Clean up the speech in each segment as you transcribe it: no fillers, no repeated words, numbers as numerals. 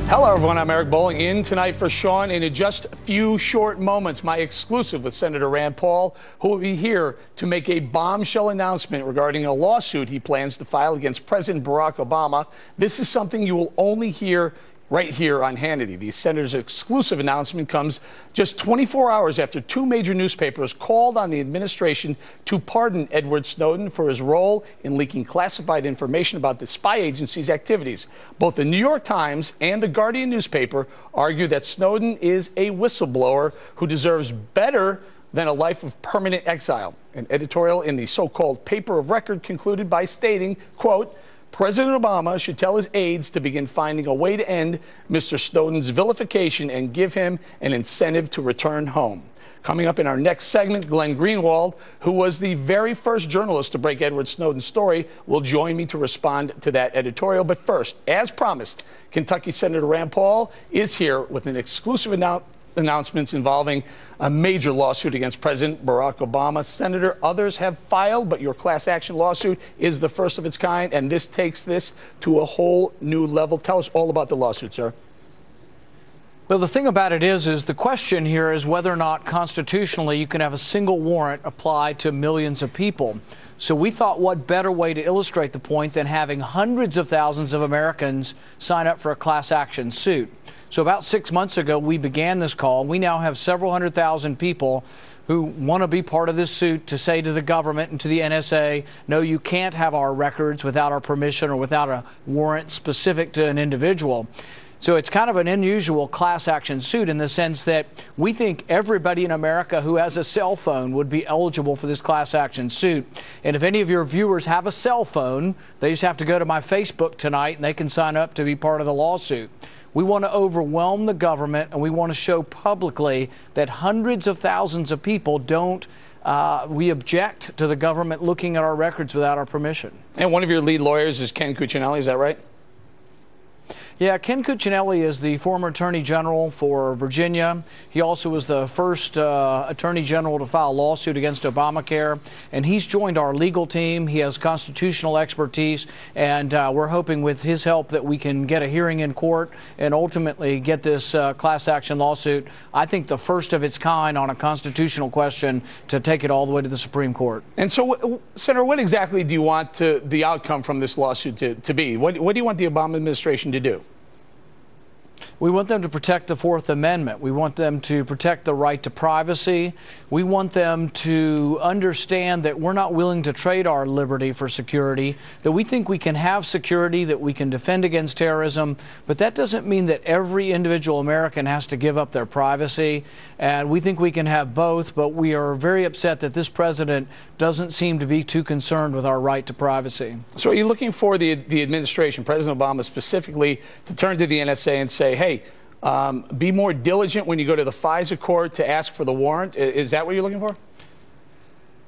Hello, everyone. I'm Eric Bolling in tonight for Sean. In just a few short moments, my exclusive with Senator Rand Paul, who will be here to make a bombshell announcement regarding a lawsuit he plans to file against President Barack Obama. This is something you will only hear right here on Hannity. The senator's exclusive announcement comes just 24 hours after two major newspapers called on the administration to pardon Edward Snowden for his role in leaking classified information about the spy agency's activities. Both the New York Times and the Guardian newspaper argue that Snowden is a whistleblower who deserves better than a life of permanent exile. An editorial in the so-called paper of record concluded by stating, quote, President Obama should tell his aides to begin finding a way to end Mr. Snowden's vilification and give him an incentive to return home. Coming up in our next segment, Glenn Greenwald, who was the very first journalist to break Edward Snowden's story, will join me to respond to that editorial. But first, as promised, Kentucky Senator Rand Paul is here with an exclusive announcements involving a major lawsuit against President Barack Obama. Senator, others have filed, but your class action lawsuit is the first of its kind, and this takes this to a whole new level. Tell us all about the lawsuit, sir. Well, the thing about it is the question here is whether or not constitutionally you can have a single warrant applied to millions of people. So we thought, what better way to illustrate the point than having hundreds of thousands of Americans sign up for a class action suit. So about 6 months ago, we began this call. We now have several 100,000 people who want to be part of this suit to say to the government and to the NSA, no, you can't have our records without our permission or without a warrant specific to an individual. So it's kind of an unusual class action suit in the sense that we think everybody in America who has a cell phone would be eligible for this class action suit. And if any of your viewers have a cell phone, they just have to go to my Facebook tonight and they can sign up to be part of the lawsuit. We want to overwhelm the government, and we want to show publicly that hundreds of thousands of people we object to the government looking at our records without our permission. And one of your lead lawyers is Ken Cuccinelli, is that right? Yeah, Ken Cuccinelli is the former Attorney General for Virginia. He also was the first Attorney General to file a lawsuit against Obamacare, and he's joined our legal team. He has constitutional expertise, and we're hoping with his help that we can get a hearing in court and ultimately get this class action lawsuit, I think the first of its kind on a constitutional question, to take it all the way to the Supreme Court. And so, Senator, what exactly do you want the outcome from this lawsuit to be? What do you want the Obama administration to do? We want them to protect the Fourth Amendment. We want them to protect the right to privacy. We want them to understand that we're not willing to trade our liberty for security, that we think we can have security, that we can defend against terrorism, but that doesn't mean that every individual American has to give up their privacy. And we think we can have both, but we are very upset that this president doesn't seem to be too concerned with our right to privacy. So are you looking for the administration, President Obama specifically, to turn to the NSA and say, hey, be more diligent when you go to the FISA court to ask for the warrant? Is that what you're looking for?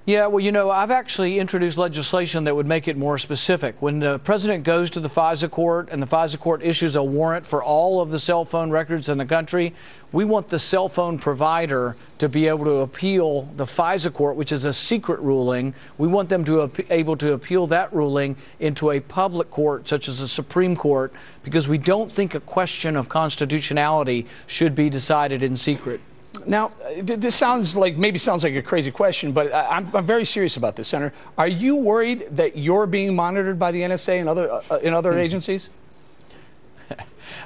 Yeah, well, you know, I've actually introduced legislation that would make it more specific. When the president goes to the FISA court and the FISA court issues a warrant for all of the cell phone records in the country, we want the cell phone provider to be able to appeal the FISA court, which is a secret ruling. We want them to be able to appeal that ruling into a public court, such as the Supreme Court, because we don't think a question of constitutionality should be decided in secret. Now, this sounds like a crazy question, but I'm very serious about this, Senator. Are you worried that you're being monitored by the NSA and other agencies?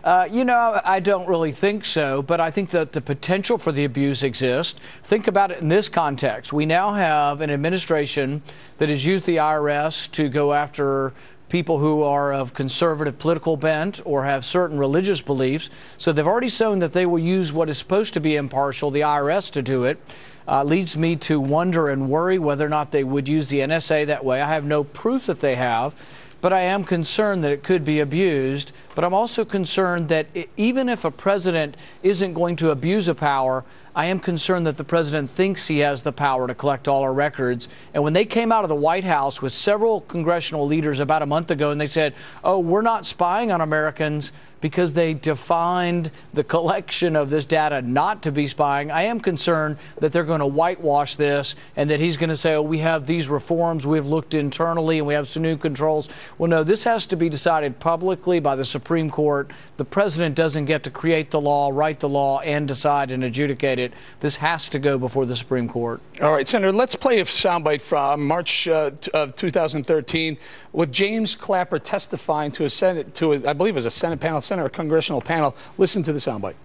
You know, I don't really think so, but I think that the potential for the abuse exists. Think about it in this context. We now have an administration that has used the IRS to go after people who are of conservative political bent or have certain religious beliefs. So they've already shown that they will use what is supposed to be impartial, the IRS, to do it. Leads me to wonder and worry whether or not they would use the NSA that way. I have no proof that they have, but I am concerned that it could be abused. But I'm also concerned that even if a president isn't going to abuse a power, I am concerned that the president thinks he has the power to collect all our records. And when they came out of the White House with several congressional leaders about a month ago and they said, oh, we're not spying on Americans because they defined the collection of this data not to be spying, I am concerned that they're going to whitewash this and that he's going to say, oh, we have these reforms, we've looked internally and we have some new controls. Well, no, this has to be decided publicly by the Supreme Supreme Court. The president doesn't get to create the law, write the law, and decide and adjudicate it. This has to go before the Supreme Court. All right, Senator, let's play a soundbite from March of 2013 with James Clapper testifying to I believe it was a Senate panel, Senate or congressional panel. Listen to the soundbite.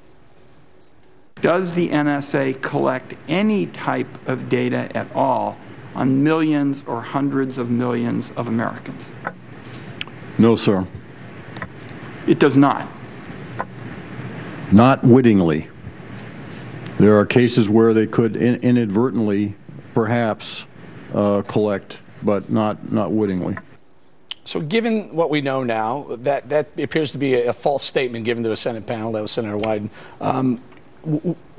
Does the NSA collect any type of data at all on millions or hundreds of millions of Americans? No, sir. It does not. Not wittingly. There are cases where they could inadvertently, perhaps, collect, but not wittingly. So given what we know now, that appears to be a false statement given to a Senate panel. That was Senator Wyden.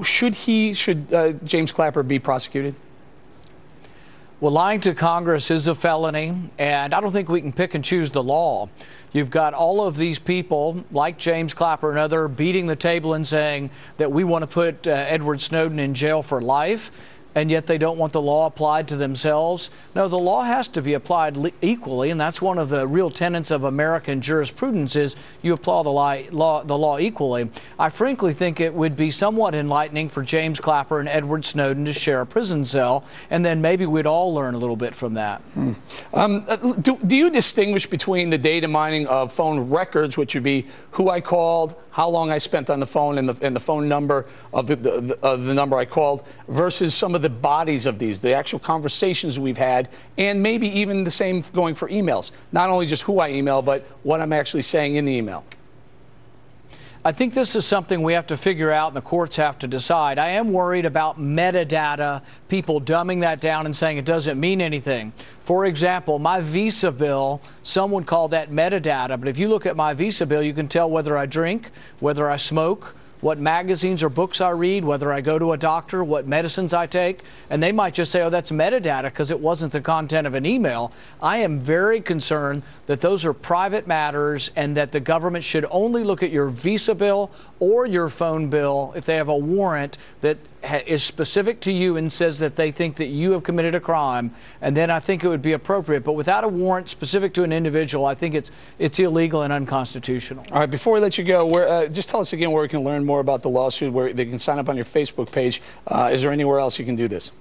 Should James Clapper be prosecuted? Well, lying to Congress is a felony, and I don't think we can pick and choose the law. You've got all of these people, like James Clapper and others, beating the table and saying that we want to put Edward Snowden in jail for life, and yet they don't want the law applied to themselves. No, the law has to be applied equally, and that's one of the real tenets of American jurisprudence is you apply the law equally. I frankly think it would be somewhat enlightening for James Clapper and Edward Snowden to share a prison cell, and then maybe we'd all learn a little bit from that. Do you distinguish between the data mining of phone records, which would be who I called, how long I spent on the phone, and the phone number of the number I called, versus some of the bodies of these, the actual conversations we've had, and maybe even the same going for emails? Not only just who I email, but what I'm actually saying in the email. I think this is something we have to figure out and the courts have to decide. I am worried about metadata, people dumbing that down and saying it doesn't mean anything. For example, my Visa bill, someone called that metadata, but if you look at my Visa bill, you can tell whether I drink, whether I smoke, what magazines or books I read, whether I go to a doctor, what medicines I take, and they might just say, oh, that's metadata because it wasn't the content of an email. I am very concerned that those are private matters and that the government should only look at your Visa bill or your phone bill if they have a warrant that is specific to you and says that they think that you have committed a crime, and then I think it would be appropriate. But without a warrant specific to an individual, I think it's illegal and unconstitutional. All right, before we let you go, just tell us again where we can learn more about the lawsuit, where they can sign up on your Facebook page. Is there anywhere else you can do this?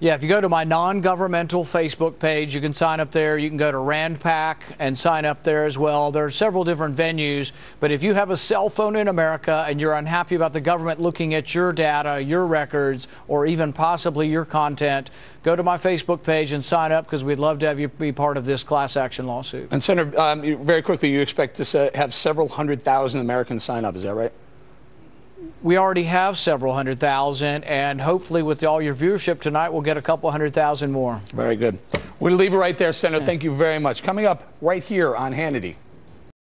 Yeah, if you go to my non-governmental Facebook page, you can sign up there. You can go to RandPAC and sign up there as well. There are several different venues, but if you have a cell phone in America and you're unhappy about the government looking at your data, your records, or even possibly your content, go to my Facebook page and sign up because we'd love to have you be part of this class action lawsuit. And Senator, very quickly, you expect to have several 100,000 Americans sign up, is that right? We already have several 100,000, and hopefully with all your viewership tonight, we'll get a couple 100,000 more. Very good. We'll leave it right there, Senator. Thank you very much. Coming up right here on Hannity.